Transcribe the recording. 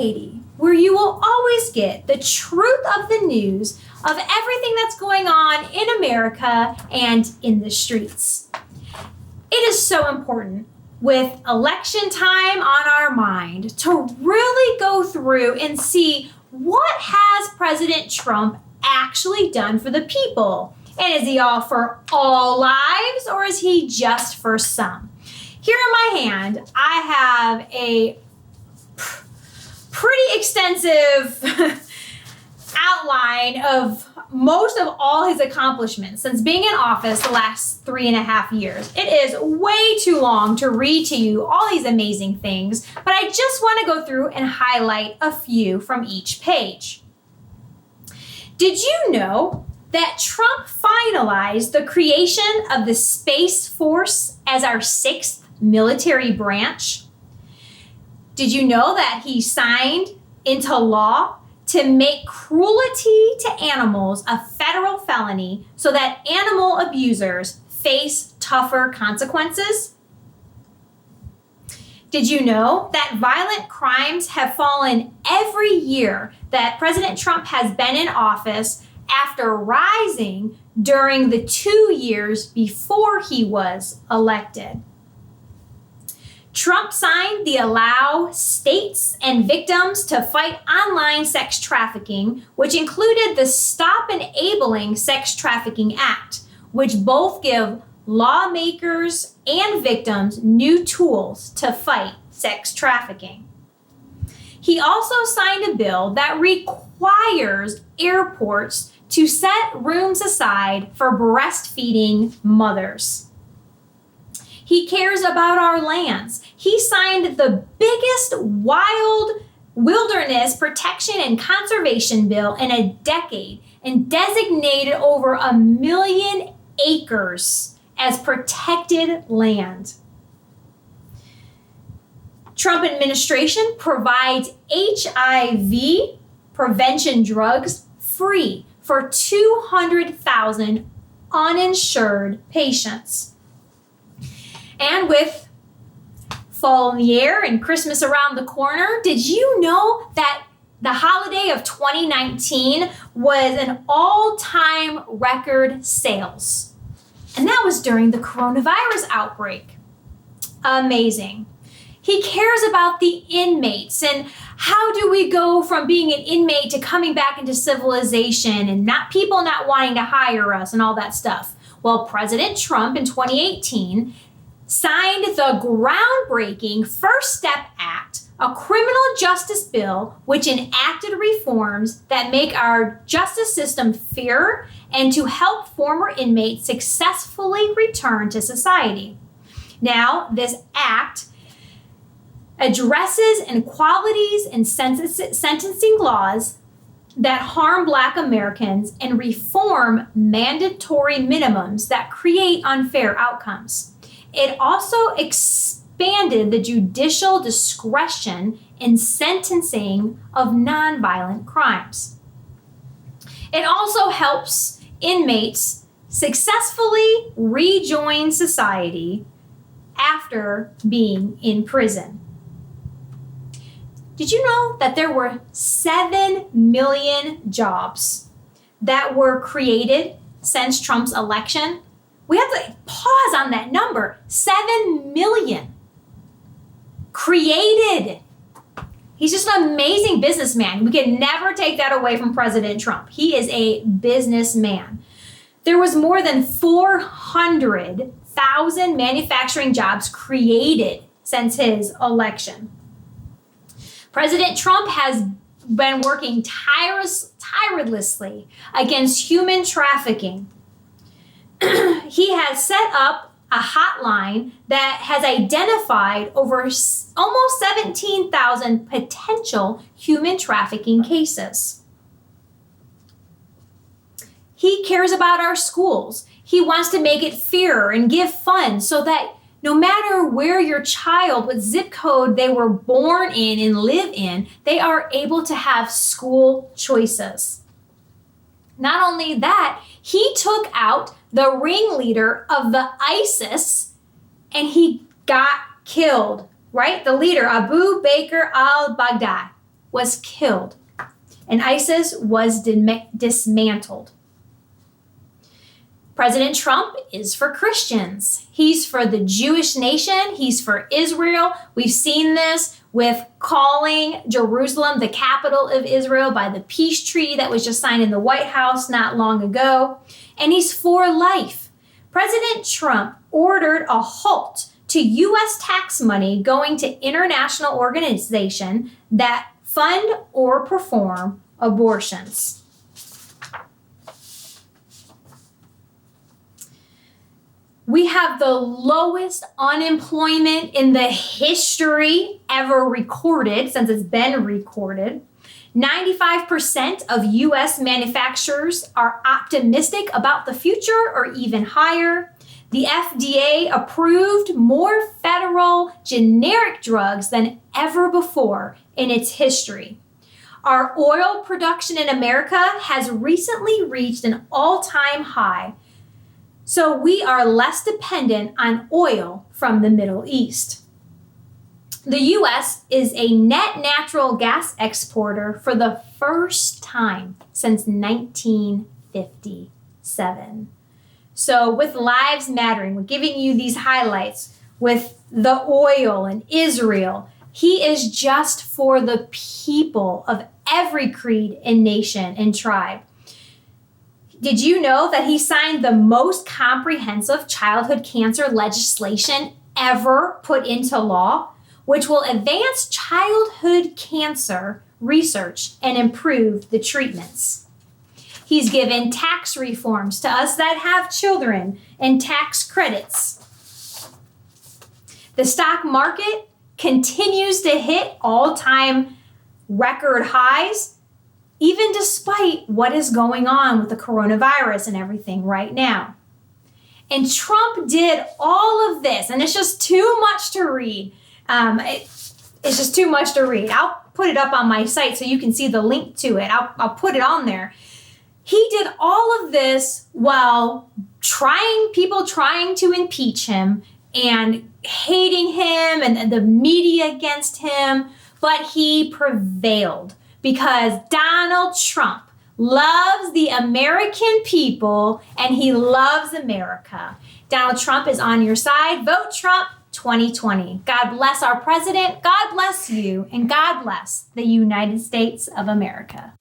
Katie, where you will always get the truth of the news of everything that's going on in America and in the streets. It is so important with election time on our mind to really go through and see what has President Trump actually done for the people. And is he all for all lives, or is he just for some? Here in my hand, I have a pretty extensive outline of most of all his accomplishments since being in office the last 3.5 years. It is way too long to read to you all these amazing things, but I just want to go through and highlight a few from each page. Did you know that Trump finalized the creation of the Space Force as our 6th military branch? Did you know that he signed into law to make cruelty to animals a federal felony so that animal abusers face tougher consequences? Did you know that violent crimes have fallen every year that President Trump has been in office after rising during the 2 years before he was elected? Trump signed the Allow States and Victims to Fight Online Sex Trafficking, which included the Stop Enabling Sex Trafficking Act, which both give lawmakers and victims new tools to fight sex trafficking. He also signed a bill that requires airports to set rooms aside for breastfeeding mothers. He cares about our lands. He signed the biggest wild wilderness protection and conservation bill in a decade and designated over 1 million acres as protected land. Trump administration provides HIV prevention drugs free for 200,000 uninsured patients. And with fall in the air and Christmas around the corner, did you know that the holiday of 2019 was an all-time record sales? And that was during the coronavirus outbreak. Amazing. He cares about the inmates and how do we go from being an inmate to coming back into civilization and people not wanting to hire us and all that stuff. Well, President Trump in 2018 signed the groundbreaking First Step Act, a criminal justice bill which enacted reforms that make our justice system fairer and to help former inmates successfully return to society. Now, this act addresses inequalities in sentencing laws that harm Black Americans and reform mandatory minimums that create unfair outcomes. It also expanded the judicial discretion in sentencing of nonviolent crimes. It also helps inmates successfully rejoin society after being in prison. Did you know that there were 7 million jobs that were created since Trump's election? We have to pause on that number. 7 million created. He's just an amazing businessman. We can never take that away from President Trump. He is a businessman. There was more than 400,000 manufacturing jobs created since his election. President Trump has been working tirelessly against human trafficking. He has set up a hotline that has identified over almost 17,000 potential human trafficking cases. He cares about our schools. He wants to make it fairer and give funds so that no matter where your child, what zip code they were born in and live in, they are able to have school choices. Not only that, he took out the ringleader of the ISIS and he got killed, right? The leader, Abu Bakr al-Baghdadi. was killed and ISIS was dismantled. President Trump is for Christians. He's for the Jewish nation. He's for Israel. We've seen this with calling Jerusalem the capital of Israel by the peace treaty that was just signed in the White House not long ago. And he's for life. President Trump ordered a halt to U.S. tax money going to international organizations that fund or perform abortions. We have the lowest unemployment in the history ever recorded, since it's been recorded. 95% of U.S. manufacturers are optimistic about the future or even higher. The FDA approved more federal generic drugs than ever before in its history. Our oil production in America has recently reached an all-time high. So we are less dependent on oil from the Middle East. The U.S. is a net natural gas exporter for the first time since 1957. So with Lives Mattering, we're giving you these highlights with the oil and Israel. He is just for the people of every creed and nation and tribe. Did you know that he signed the most comprehensive childhood cancer legislation ever put into law, which will advance childhood cancer research and improve the treatments? He's given tax reforms to us that have children and tax credits. The stock market continues to hit all-time record highs, even despite what is going on with the coronavirus and everything right now. And Trump did all of this, and it's just too much to read. It's just too much to read. I'll put it up on my site so you can see the link to it. I'll put it on there. He did all of this while people trying to impeach him and hating him and the media against him, but he prevailed. Because Donald Trump loves the American people and he loves America. Donald Trump is on your side. Vote Trump 2020. God bless our president. God bless you. And God bless the United States of America.